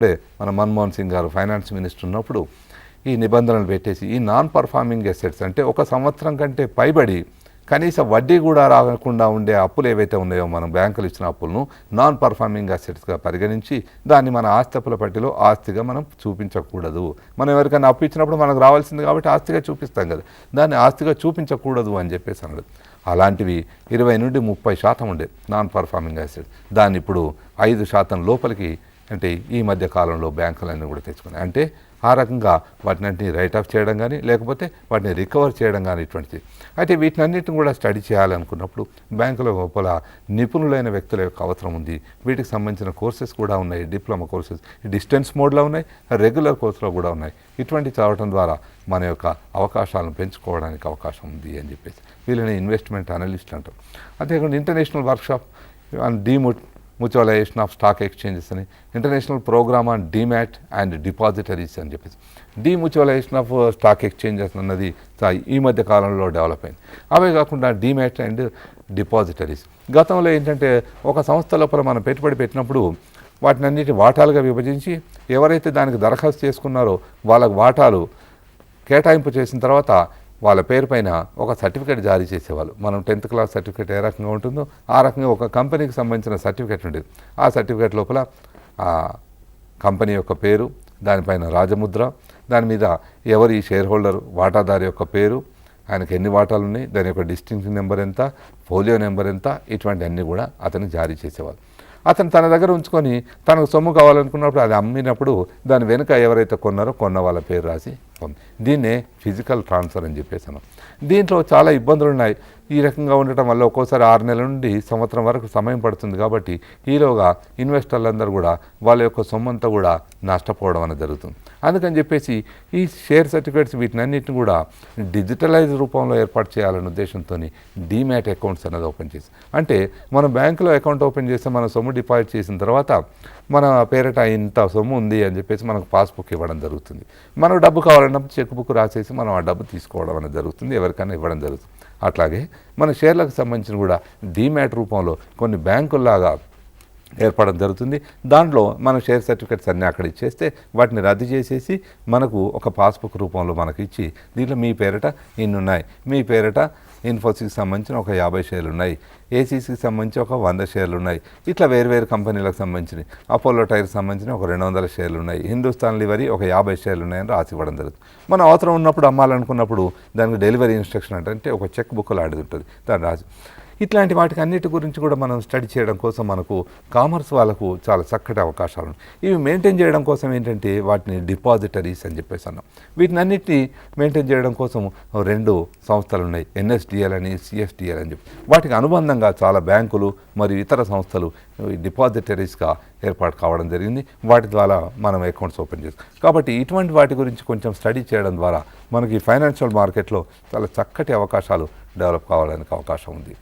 ఇప్పుడే మన మన్మోహన్ సింగ్ గారు ఫైనాన్స్ మినిస్టర్ ఉన్నప్పుడు ఈ నిబంధనలు పెట్టేసి ఈ నాన్ పర్ఫార్మింగ్ అసెట్స్ అంటే ఒక సంవత్సరం కంటే పైబడి కనీస వడ్డీ కూడా రాకుండా ఉండే అప్పులు ఏవైతే ఉన్నాయో మనం బ్యాంకులు ఇచ్చిన అప్పులను నాన్ పర్ఫార్మింగ్ అసెట్స్గా పరిగణించి దాన్ని మన ఆస్తి అప్పుల పట్టిలో ఆస్తిగా మనం చూపించకూడదు. మనం ఎవరికైనా అప్పు ఇచ్చినప్పుడు మనకు రావాల్సింది కాబట్టి ఆస్తిగా చూపిస్తాం కదా, దాన్ని ఆస్తిగా చూపించకూడదు అని చెప్పేసి అన్నాడు. అలాంటివి 20 నుండి 30% ఉండే నాన్ పర్ఫార్మింగ్ అసెట్స్, దాన్ని ఇప్పుడు 5% లోపలికి అంటే ఈ మధ్య కాలంలో బ్యాంకులన్నీ కూడా తెచ్చుకున్నాయి. అంటే ఆ రకంగా వాటిని రైట్ ఆఫ్ చేయడం కానీ లేకపోతే వాటిని రికవర్ చేయడం కానీ ఇటువంటిది. అయితే వీటినన్నిటిని కూడా స్టడీ చేయాలనుకున్నప్పుడు బ్యాంకుల లోపల నిపుణులైన వ్యక్తుల యొక్క అవసరం ఉంది. వీటికి సంబంధించిన కోర్సెస్ కూడా ఉన్నాయి, డిప్లొమా కోర్సెస్ డిస్టెన్స్ మోడ్లో ఉన్నాయి, రెగ్యులర్ కోర్సులో కూడా ఉన్నాయి. ఇటువంటి చదవటం ద్వారా మన యొక్క అవకాశాలను పెంచుకోవడానికి అవకాశం ఉంది అని చెప్పేసి వీళ్ళని ఇన్వెస్ట్మెంట్ అనలిస్ట్ అంటారు. అంతేకాకుండా international workshop on mutualisation of stock exchanges అని, international programme on demat and depositories అని చెప్పేసి మ్యూచువలైజేషన్ ఆఫ్ స్టాక్ ఎక్స్చేంజెస్ అన్నది ఈ మధ్య కాలంలో డెవలప్ అయింది. అవే కాకుండా డీమ్యాట్ అండ్ డిపాజిటరీస్ గతంలో ఏంటంటే ఒక సంస్థ లోపల మనం పెట్టుబడి పెట్టినప్పుడు వాటినన్నిటి వాటాలుగా విభజించి ఎవరైతే దానికి దరఖాస్తు చేసుకున్నారో వాళ్ళకు వాటాలు కేటాయింపు చేసిన తర్వాత వాళ్ళ పేరు పైన ఒక సర్టిఫికేట్ జారీ చేసేవాళ్ళు. మనం 10th క్లాస్ సర్టిఫికేట్ ఏ రకంగా ఉంటుందో ఆ రకంగా ఒక కంపెనీకి సంబంధించిన సర్టిఫికేట్ ఉండేది. ఆ సర్టిఫికేట్ లోపల ఆ కంపెనీ యొక్క పేరు, దానిపైన రాజముద్ర, దాని మీద ఎవరి షేర్ హోల్డర్ వాటాదారు యొక్క పేరు, ఆయనకు ఎన్ని వాటాలు ఉన్నాయి, దాని యొక్క డిస్టింక్షన్ నెంబర్ ఎంత, ఫోలియో నెంబర్ ఎంత, ఇటువంటి అన్నీ కూడా అతనికి జారీ చేసేవాళ్ళు. అతను తన దగ్గర ఉంచుకొని తనకు సొమ్ము కావాలనుకున్నప్పుడు అది అమ్మినప్పుడు దాని వెనుక ఎవరైతే కొన్నారో కొన్న వాళ్ళ పేరు రాసి దీన్నే ఫిజికల్ ట్రాన్స్ఫర్ అని చెప్పేసాను. దీంట్లో చాలా ఇబ్బందులు ఉన్నాయి. ఈ రకంగా ఉండటం వల్ల ఒక్కోసారి 6 నెలల నుండి సంవత్సరం వరకు సమయం పడుతుంది. కాబట్టి ఈలోగా ఇన్వెస్టర్లందరూ కూడా వాళ్ళ యొక్క సొమ్మంతా కూడా నష్టపోవడం అనేది జరుగుతుంది. అందుకని చెప్పేసి ఈ షేర్ సర్టిఫికేట్స్ వీటినన్నిటిని కూడా డిజిటలైజ్ రూపంలో ఏర్పాటు చేయాలనే ఉద్దేశంతో డీమ్యాట్ అకౌంట్స్ అనేది ఓపెన్ చేసి, అంటే మనం బ్యాంకులో అకౌంట్ ఓపెన్ చేస్తే మన సొమ్ము డిపాజిట్ చేసిన తర్వాత మన పేరిట ఇంత సొమ్ము ఉంది అని చెప్పేసి మనకు పాస్బుక్ ఇవ్వడం జరుగుతుంది. మనకు డబ్బు కావాలన్నప్పుడు చెక్ బుక్ రాసేసి మనం ఆ డబ్బు తీసుకోవడం అనేది జరుగుతుంది, ఎవరికైనా ఇవ్వడం జరుగుతుంది. అట్లాగే మన షేర్లకు సంబంధించిన కూడా డీమ్యాట్ రూపంలో కొన్ని బ్యాంకుల్లాగా ఏర్పడడం జరుగుతుంది. దాంట్లో మన షేర్ సర్టిఫికేట్స్ అన్నీ అక్కడ ఇచ్చేస్తే వాటిని రద్దు చేసేసి మనకు ఒక పాస్బుక్ రూపంలో మనకు ఇచ్చి దీంట్లో మీ పేరిట ఇన్ని ఉన్నాయి, మీ పేరిట ఇన్ఫోసిస్కి సంబంధించిన ఒక 50 షేర్లు ఉన్నాయి, ఏసీసీకి సంబంధించి ఒక 100 షేర్లు ఉన్నాయి, ఇట్లా వేరు కంపెనీలకు సంబంధించి అపోలో టైర్కి సంబంధించిన ఒక 200 షేర్లు ఉన్నాయి, హిందుస్థాన్ లివరీ ఒక 50 షేర్లు ఉన్నాయని రాసి ఇవ్వడం జరుగుతుంది. మనం అవసరం ఉన్నప్పుడు అమ్మాలనుకున్నప్పుడు దానికి డెలివరీ ఇన్స్ట్రక్షన్ అంటే ఒక చెక్ బుక్ లాంటిది ఉంటుంది, దాన్ని రాసి ఇట్లాంటి వాటికి అన్నిటి గురించి కూడా మనం స్టడీ చేయడం కోసం మనకు కామర్స్ వాళ్ళకు చాలా చక్కటి అవకాశాలు ఉన్నాయి. ఇవి మెయింటైన్ చేయడం కోసం ఏంటంటే వాటిని డిపాజిటరీస్ అని చెప్పేసి అన్నాం. వీటిని అన్నిటినీ మెయింటైన్ చేయడం కోసం 2 సంస్థలు ఉన్నాయి, ఎన్ఎస్డిఎల్ అని, సిఎస్డిఎల్ అని చెప్పి. వాటికి అనుబంధంగా చాలా బ్యాంకులు మరియు ఇతర సంస్థలు డిపాజిటరీస్గా ఏర్పాటు కావడం జరిగింది. వాటి ద్వారా మనం అకౌంట్స్ ఓపెన్ చేస్తాం. కాబట్టి ఇటువంటి వాటి గురించి కొంచెం స్టడీ చేయడం ద్వారా మనకి ఫైనాన్షియల్ మార్కెట్లో చాలా చక్కటి అవకాశాలు డెవలప్ కావడానికి అవకాశం ఉంది.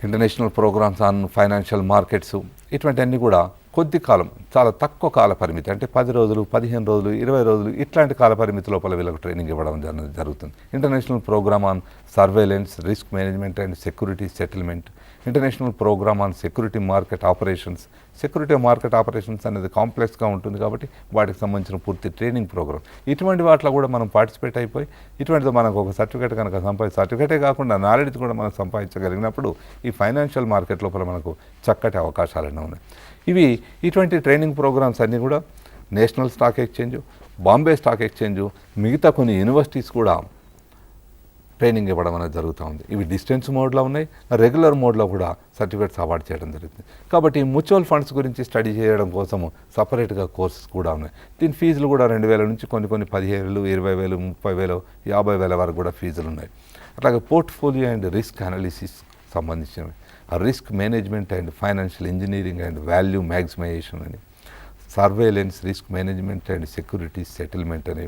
International programmes on financial markets ఇటువంటివన్నీ కూడా కొద్ది కాలం, చాలా తక్కువ కాల పరిమితి, అంటే 10 రోజులు, 15 రోజులు, 20 రోజులు ఇట్లాంటి కాల పరిమితి లోపల వీళ్ళకు ట్రైనింగ్ ఇవ్వడం జరుగుతుంది. International programme on surveillance, risk management and security settlement, international programme on security market operations. Security market operations అనేది కాంప్లెక్స్గా ఉంటుంది కాబట్టి వాటికి సంబంధించిన పూర్తి ట్రైనింగ్ ప్రోగ్రామ్. ఇటువంటి వాటిలో కూడా మనం పార్టిసిపేట్ అయిపోయి ఇటువంటిది మనకు ఒక సర్టిఫికేట్ కనుక సర్టిఫికేటే కాకుండా నాలెడ్జ్ కూడా మనం సంపాదించగలిగినప్పుడు ఈ ఫైనాన్షియల్ మార్కెట్ లోపల మనకు చక్కటి అవకాశాలన్నీ ఉన్నాయి. ఇటువంటి ట్రైనింగ్ ప్రోగ్రామ్స్ అన్నీ కూడా national stock exchange, Bombay stock exchange, మిగతా కొన్ని యూనివర్సిటీస్ కూడా ట్రైనింగ్ ఇవ్వడం అనేది జరుగుతూ ఉంది. ఇవి డిస్టెన్స్ మోడ్లో ఉన్నాయి, రెగ్యులర్ మోడ్లో కూడా సర్టిఫికేట్స్ అవార్డు చేయడం జరుగుతుంది. కాబట్టి మ్యూచువల్ ఫండ్స్ గురించి స్టడీ చేయడం కోసము సపరేట్గా కోర్సెస్ కూడా ఉన్నాయి. దీని ఫీజులు కూడా 2,000 నుంచి కొన్ని 15,000, 20,000, 30,000, 50,000 వరకు కూడా ఫీజులు ఉన్నాయి. అట్లాగే పోర్ట్ఫోలియో అండ్ రిస్క్ అనాలిసిస్ సంబంధించినవి, risk management and financial engineering and value maximisation అని, surveillance, risk management and security settlement అని,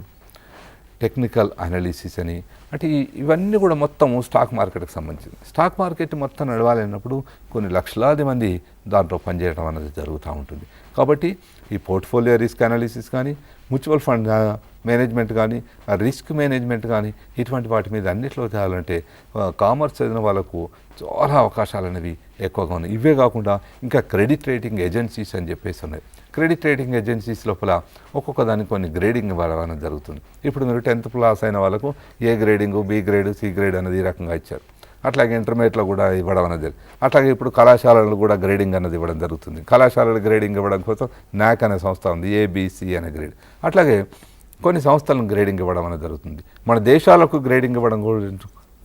టెక్నికల్ అనాలిసిస్ అని, అంటే ఇవన్నీ కూడా మొత్తం స్టాక్ మార్కెట్కి సంబంధించింది. స్టాక్ మార్కెట్ మొత్తం నడవాలన్నప్పుడు కొన్ని లక్షలాది మంది దాంట్లో పనిచేయడం అనేది జరుగుతూ ఉంటుంది. కాబట్టి ఈ పోర్ట్ఫోలియో రిస్క్ అనాలిసిస్ కానీ, మ్యూచువల్ ఫండ్ మేనేజ్మెంట్ కానీ, రిస్క్ మేనేజ్మెంట్ కానీ ఇటువంటి వాటి మీద అన్నిట్లో చేయాలంటే కామర్స్ చదివిన వాళ్ళకు చాలా అవకాశాలు అనేవి ఎక్కువగా ఉన్నాయి. ఇవే కాకుండా ఇంకా క్రెడిట్ రేటింగ్ ఏజెన్సీస్ అని చెప్పేసి ఉన్నాయి. క్రెడిట్ రేటింగ్ ఏజెన్సీస్ లోపల ఒక్కొక్క దానికి కొన్ని గ్రేడింగ్ ఇవ్వడం అనేది జరుగుతుంది. ఇప్పుడు మీరు 10th పాస్ అయిన వాళ్ళకు A grading, B grade, C grade అనేది ఈ రకంగా ఇచ్చారు. అట్లాగే ఇంటర్మీడియట్లో కూడా ఇవ్వడం అనేది, అట్లాగే ఇప్పుడు కళాశాలలు కూడా గ్రేడింగ్ అనేది ఇవ్వడం జరుగుతుంది. కళాశాలలు గ్రేడింగ్ ఇవ్వడం కోసం NAAC అనే సంస్థ ఉంది, ABC అనే గ్రేడ్. అట్లాగే కొన్ని సంస్థలను గ్రేడింగ్ ఇవ్వడం అనేది జరుగుతుంది. మన దేశాలకు గ్రేడింగ్ ఇవ్వడం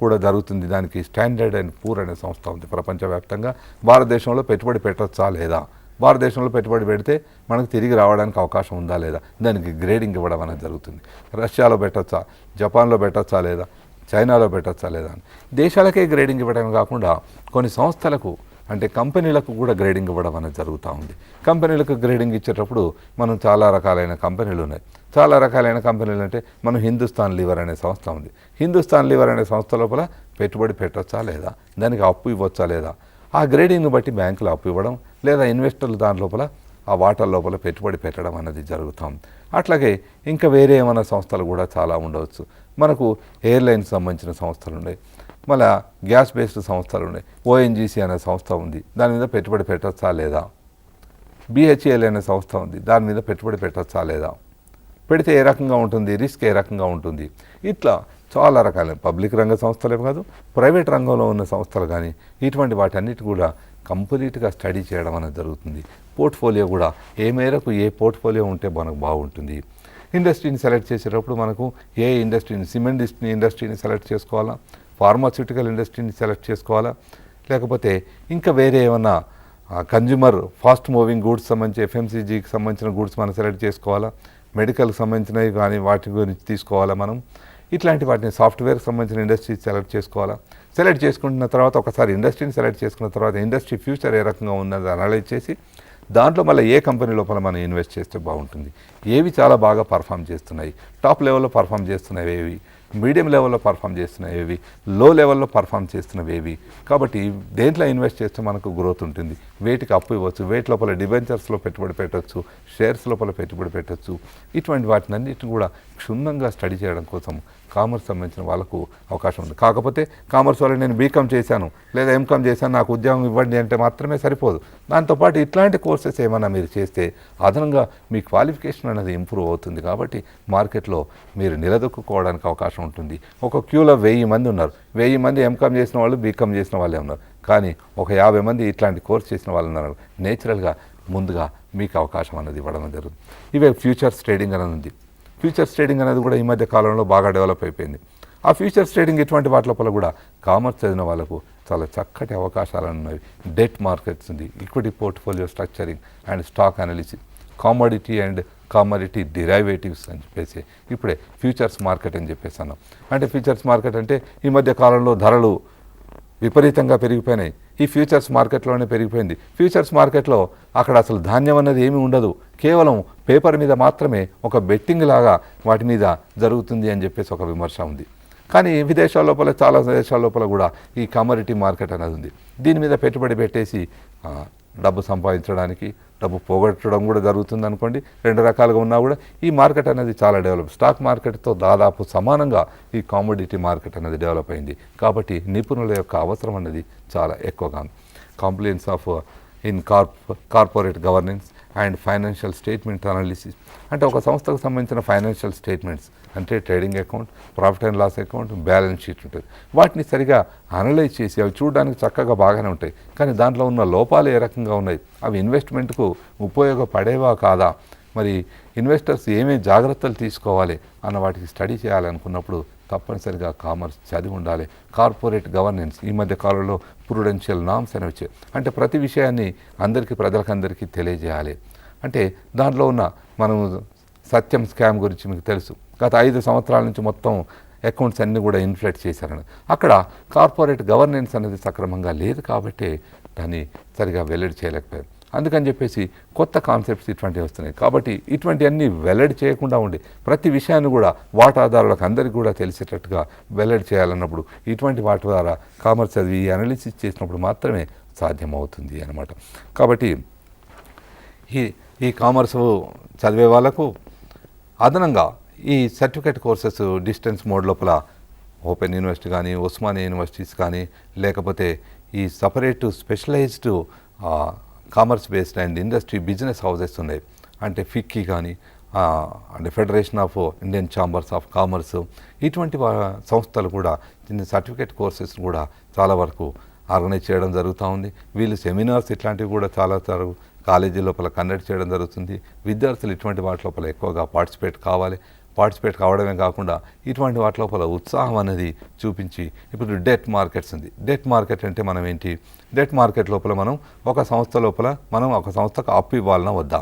కూడా జరుగుతుంది. దానికి స్టాండర్డ్ అండ్ పూర్ అనే సంస్థ ఉంది ప్రపంచవ్యాప్తంగా. భారతదేశంలో పెట్టుబడి పెట్టొచ్చా లేదా, భారతదేశంలో పెట్టుబడి పెడితే మనకు తిరిగి రావడానికి అవకాశం ఉందా లేదా, దానికి గ్రేడింగ్ ఇవ్వడం అనేది జరుగుతుంది. రష్యాలో పెట్టొచ్చా, జపాన్లో పెట్టొచ్చా లేదా, చైనాలో పెట్టొచ్చా లేదా అని దేశాలకే గ్రేడింగ్ ఇవ్వడం కాకుండా కొన్ని సంస్థలకు అంటే కంపెనీలకు కూడా గ్రేడింగ్ ఇవ్వడం అనేది జరుగుతూ ఉంది. కంపెనీలకు గ్రేడింగ్ ఇచ్చేటప్పుడు మనం చాలా రకాలైన కంపెనీలు ఉన్నాయి. చాలా రకాలైన కంపెనీలు అంటే మనం హిందుస్థాన్ లీవర్ అనే సంస్థ ఉంది. హిందుస్థాన్ లీవర్ అనే సంస్థ లోపల పెట్టుబడి పెట్టొచ్చా లేదా, దానికి అప్పు ఇవ్వచ్చా లేదా, ఆ గ్రేడింగ్ను బట్టి బ్యాంకులు అప్పు ఇవ్వడం లేదా ఇన్వెస్టర్లు దాని లోపల ఆ వాటర్ లోపల పెట్టుబడి పెట్టడం అనేది జరుగుతాం. అట్లాగే ఇంకా వేరే ఏమైనా సంస్థలు కూడా చాలా ఉండవచ్చు. మనకు ఎయిర్లైన్స్ సంబంధించిన సంస్థలు ఉన్నాయి, మళ్ళీ గ్యాస్ బేస్డ్ సంస్థలు ఉన్నాయి. ONGC అనే సంస్థ ఉంది, దాని మీద పెట్టుబడి పెట్టచ్చా లేదా. BHEL అనే సంస్థ ఉంది, దాని మీద పెట్టుబడి పెట్టచ్చా లేదా, పెడితే ఏ రకంగా ఉంటుంది, రిస్క్ ఏ రకంగా ఉంటుంది. ఇట్లా చాలా రకాల పబ్లిక్ రంగ సంస్థలే కాదు, ప్రైవేట్ రంగంలో ఉన్న సంస్థలు కానీ ఇటువంటి వాటన్నిటి కూడా కంప్లీట్గా స్టడీ చేయడం అనేది జరుగుతుంది. పోర్ట్ఫోలియో కూడా ఏ మేరకు ఏ పోర్ట్ఫోలియో ఉంటే మనకు బాగుంటుంది. ఇండస్ట్రీని సెలెక్ట్ చేసేటప్పుడు మనకు ఏ ఇండస్ట్రీని, సిమెంట్ ఇండస్ట్రీని సెలెక్ట్ చేసుకోవాలా, ఫార్మాస్యూటికల్ ఇండస్ట్రీని సెలెక్ట్ చేసుకోవాలా, లేకపోతే ఇంకా వేరే ఏమన్నా కన్జ్యూమర్ ఫాస్ట్ మూవింగ్ గూడ్స్ సంబంధించి FMCGకి సంబంధించిన గూడ్స్ మనం సెలెక్ట్ చేసుకోవాలా, మెడికల్కి సంబంధించినవి కానీ వాటి గురించి తీసుకోవాలా మనం. ఇట్లాంటి వాటిని సాఫ్ట్వేర్కి సంబంధించిన ఇండస్ట్రీ సెలెక్ట్ చేసుకోవాలా. సెలెక్ట్ చేసుకున్న తర్వాత ఒకసారి ఇండస్ట్రీని సెలెక్ట్ చేసుకున్న తర్వాత ఇండస్ట్రీ ఫ్యూచర్ ఏ రకంగా ఉన్నది అనలైజ్ చేసి దాంట్లో మళ్ళీ ఏ కంపెనీ లోపల మనం ఇన్వెస్ట్ చేస్తే బాగుంటుంది, ఏవి చాలా బాగా పర్ఫామ్ చేస్తున్నాయి, టాప్ లెవెల్లో పర్ఫామ్ చేస్తున్నవి ఏవి, మీడియం లెవెల్లో పర్ఫామ్ చేస్తున్నవి ఏవి, లో లెవెల్లో పర్ఫామ్ చేస్తున్నవి ఏవి. కాబట్టి దేంట్లో ఇన్వెస్ట్ చేస్తే మనకు గ్రోత్ ఉంటుంది, వేటికి అప్పు ఇవ్వచ్చు, వేటి లోపల డిబెంచర్స్లో పెట్టుబడి పెట్టవచ్చు, షేర్స్ లోపల పెట్టుబడి పెట్టవచ్చు. ఇటువంటి వాటిని అన్నిటిని కూడా క్షుణ్ణంగా స్టడీ చేయడం కోసం కామర్స్ సంబంధించిన వాళ్ళకు అవకాశం ఉంది. కాకపోతే కామర్స్ వల్ల నేను బీకామ్ చేశాను లేదా ఎంకామ్ చేశాను, నాకు ఉద్యోగం ఇవ్వండి అంటే మాత్రమే సరిపోదు. దాంతోపాటు ఇట్లాంటి కోర్సెస్ ఏమైనా మీరు చేస్తే అదనంగా మీ క్వాలిఫికేషన్ అనేది ఇంప్రూవ్ అవుతుంది. కాబట్టి మార్కెట్లో మీరు నిలదొక్కుకోవడానికి అవకాశం ఉంటుంది. ఒక క్యూలో 1000 మంది ఉన్నారు, 1000 మంది ఎంకామ్ చేసిన వాళ్ళు, బీకామ్ చేసిన వాళ్ళే ఉన్నారు. కానీ ఒక 50 మంది ఇట్లాంటి కోర్స్ చేసిన వాళ్ళు ఉన్నారు. నేచురల్గా ముందుగా మీకు అవకాశం అనేది ఇవ్వడం జరుగుతుంది. ఇవే ఫ్యూచర్స్ ట్రేడింగ్ అనేది ఉంది. ఫ్యూచర్స్ ట్రేడింగ్ అనేది కూడా ఈ మధ్య కాలంలో బాగా డెవలప్ అయిపోయింది. ఆ ఫ్యూచర్స్ ట్రేడింగ్ ఇటువంటి వాటి లోపల కూడా కామర్స్ చదివిన వాళ్ళకు చాలా చక్కటి అవకాశాలు ఉన్నాయి. డెట్ మార్కెట్స్ ఉంది, equity portfolio structuring and stock analysis, commodity and commodity derivatives అని చెప్పేసి ఇప్పుడే ఫ్యూచర్స్ మార్కెట్ అని చెప్పేసి అన్నాం. అంటే ఫ్యూచర్స్ మార్కెట్ అంటే ఈ మధ్య కాలంలో ధరలు విపరీతంగా పెరిగిపోయినాయి. ఈ ఫ్యూచర్స్ మార్కెట్లోనే పెరిగిపోయింది. ఫ్యూచర్స్ మార్కెట్లో అక్కడ అసలు ధాన్యం అనేది ఏమీ ఉండదు, కేవలం పేపర్ మీద మాత్రమే ఒక బెట్టింగ్ లాగా వాటి మీద జరుగుతుంది అని చెప్పేసి ఒక విమర్శ ఉంది. కానీ విదేశాల లోపల చాలా దేశాల లోపల కూడా ఈ కమోడిటీ మార్కెట్ అనేది ఉంది. దీని మీద పెట్టుబడి పెట్టేసి డబ్బు సంపాదించడానికి, డబ్బు పోగొట్టడం కూడా జరుగుతుంది అనుకోండి. 2 రకాలుగా ఉన్నా కూడా ఈ మార్కెట్ అనేది చాలా డెవలప్, స్టాక్ మార్కెట్తో దాదాపు సమానంగా ఈ కామోడిటీ మార్కెట్ అనేది డెవలప్ అయింది. కాబట్టి నిపుణుల యొక్క అవసరం అనేది చాలా ఎక్కువగా ఉంది. Compliance of in corporate governance and financial statement analysis అంటే ఒక సంస్థకు సంబంధించిన ఫైనాన్షియల్ స్టేట్మెంట్స్ అంటే trading account, profit and loss account, balance sheet ఉంటుంది. వాటిని సరిగా అనలైజ్ చేసి అవి చూడడానికి చక్కగా బాగానే ఉంటాయి, కానీ దాంట్లో ఉన్న లోపాలు ఏ రకంగా ఉన్నాయి, అవి ఇన్వెస్ట్మెంట్కు ఉపయోగపడేవా కాదా, మరి ఇన్వెస్టర్స్ ఏమేమి జాగ్రత్తలు తీసుకోవాలి అన్న వాటికి స్టడీ చేయాలనుకున్నప్పుడు తప్పనిసరిగా కామర్స్ చదివి ఉండాలి. కార్పొరేట్ గవర్నెన్స్ ఈ మధ్య కాలంలో ప్రుడెన్షియల్ నామ్స్ అని వచ్చాయి. అంటే ప్రతి విషయాన్ని ప్రజలకందరికీ తెలియజేయాలి. అంటే దాంట్లో ఉన్న మనం సత్యం స్కామ్ గురించి మీకు తెలుసు. గత 5 సంవత్సరాల నుంచి మొత్తం అకౌంట్స్ అన్నీ కూడా ఇన్ఫ్లేట్ చేశారని. అక్కడ కార్పొరేట్ గవర్నెన్స్ అనేది సక్రమంగా లేదు కాబట్టి దాన్ని సరిగా వెల్లడి చేయలేకపోయారు. అందుకని చెప్పేసి కొత్త కాన్సెప్ట్స్ ఇటువంటివి వస్తున్నాయి. కాబట్టి ఇటువంటివన్నీ వెల్లడి చేయకుండా ఉండి ప్రతి విషయాన్ని కూడా వాటాదారులకు అందరికీ కూడా తెలిసేటట్టుగా వెల్లడి చేయాలన్నప్పుడు ఇటువంటి వాటి ద్వారా కామర్స్ చదివి అనాలిసిస్ చేసినప్పుడు మాత్రమే సాధ్యమవుతుంది అన్నమాట. కాబట్టి ఈ కామర్స్ చదివే వాళ్ళకు అదనంగా ఈ సర్టిఫికేట్ కోర్సెస్ డిస్టెన్స్ మోడ్ లోపల ఓపెన్ యూనివర్సిటీ కానీ, ఉస్మానియా యూనివర్సిటీస్ కానీ, లేకపోతే ఈ separate specialized commerce based and industry business houses ఉన్నాయి. అంటే ఫిక్కీ కానీ అంటే federation of Indian chambers of commerce ఇటువంటి సంస్థలు కూడా చిన్న సర్టిఫికేట్ కోర్సెస్ కూడా చాలా వరకు ఆర్గనైజ్ చేయడం జరుగుతూ ఉంది. వీళ్ళు సెమినార్స్ ఇట్లాంటివి కూడా చాలా కాలేజీ లోపల కండక్ట్ చేయడం జరుగుతుంది. విద్యార్థులు ఇటువంటి వాటి లోపల ఎక్కువగా పార్టిసిపేట్ కావడమే కాకుండా ఇటువంటి వాటి లోపల ఉత్సాహం అనేది చూపించి ఇప్పుడు డెట్ మార్కెట్స్ ఉంది. డెట్ మార్కెట్ అంటే మనం ఏంటి, డెట్ మార్కెట్ లోపల మనం ఒక సంస్థకు అప్పు ఇవ్వాలన్నా వద్దా,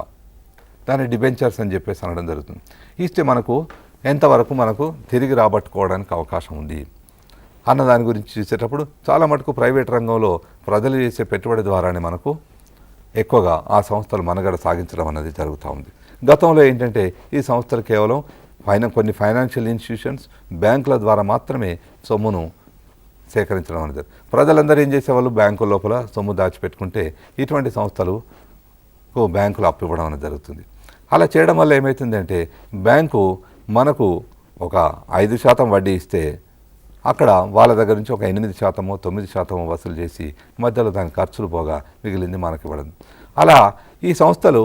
దాన్ని డిబెంచర్స్ అని చెప్పేసి అనడం జరుగుతుంది. ఇస్తే ఎంతవరకు మనకు తిరిగి రాబట్టుకోవడానికి అవకాశం ఉంది అన్న దాని గురించి చూసేటప్పుడు చాలా మటుకు ప్రైవేట్ రంగంలో ప్రజలు చేసే పెట్టుబడి ద్వారానే మనకు ఎక్కువగా ఆ సంస్థలు మనుగడ సాగించడం అనేది జరుగుతూ ఉంది. గతంలో ఏంటంటే ఈ సంస్థలు కేవలం కొన్ని ఫైనాన్షియల్ ఇన్స్టిట్యూషన్స్, బ్యాంకుల ద్వారా మాత్రమే సొమ్మును సేకరించడం అనేది. ప్రజలందరూ ఏం చేసేవాళ్ళు, బ్యాంకుల లోపల సొమ్ము దాచిపెట్టుకుంటే ఇటువంటి సంస్థలకు బ్యాంకులు అప్పు ఇవ్వడం అనేది జరుగుతుంది. అలా చేయడం వల్ల ఏమవుతుందంటే బ్యాంకు మనకు ఒక 5% వడ్డీ ఇస్తే అక్కడ వాళ్ళ దగ్గర నుంచి ఒక 8%, 9% వసూలు చేసి మధ్యలో దాని ఖర్చులు పోగా మిగిలింది మనకి ఇవ్వడం. అలా ఈ సంస్థలు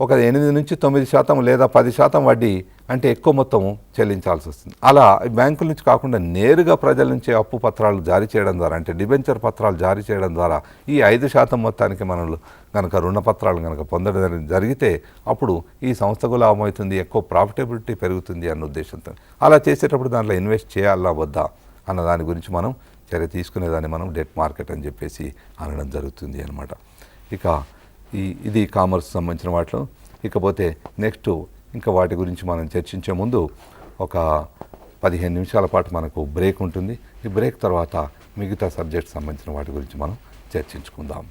ఒక 8 నుంచి 9% లేదా 10% వడ్డీ అంటే ఎక్కువ మొత్తం చెల్లించాల్సి వస్తుంది. అలా బ్యాంకుల నుంచి కాకుండా నేరుగా ప్రజల నుంచి అప్పు పత్రాలు జారీ చేయడం ద్వారా, అంటే డిబెంచర్ పత్రాలు జారీ చేయడం ద్వారా ఈ 5% మొత్తానికి మనలు కనుక రుణ పత్రాలు కనుక పొందడం జరిగితే అప్పుడు ఈ సంస్థకు లాభం అవుతుంది, ఎక్కువ ప్రాఫిటబిలిటీ పెరుగుతుంది అన్న ఉద్దేశంతో అలా చేసేటప్పుడు దాంట్లో ఇన్వెస్ట్ చేయాలా వద్దా అన్న దాని గురించి మనం చర్య తీసుకునేదాన్ని మనం డెట్ మార్కెట్ అని చెప్పేసి అనడం జరుగుతుంది అన్నమాట. ఇక ఇది కామర్స్ సంబంధించిన వాటిలో. ఇకపోతే నెక్స్ట్ ఇంకా వాటి గురించి మనం చర్చించే ముందు ఒక 15 నిమిషాల పాటు మనకు బ్రేక్ ఉంటుంది. ఈ బ్రేక్ తర్వాత మిగతా సబ్జెక్ట్ సంబంధించిన వాటి గురించి మనం చర్చించుకుందాం.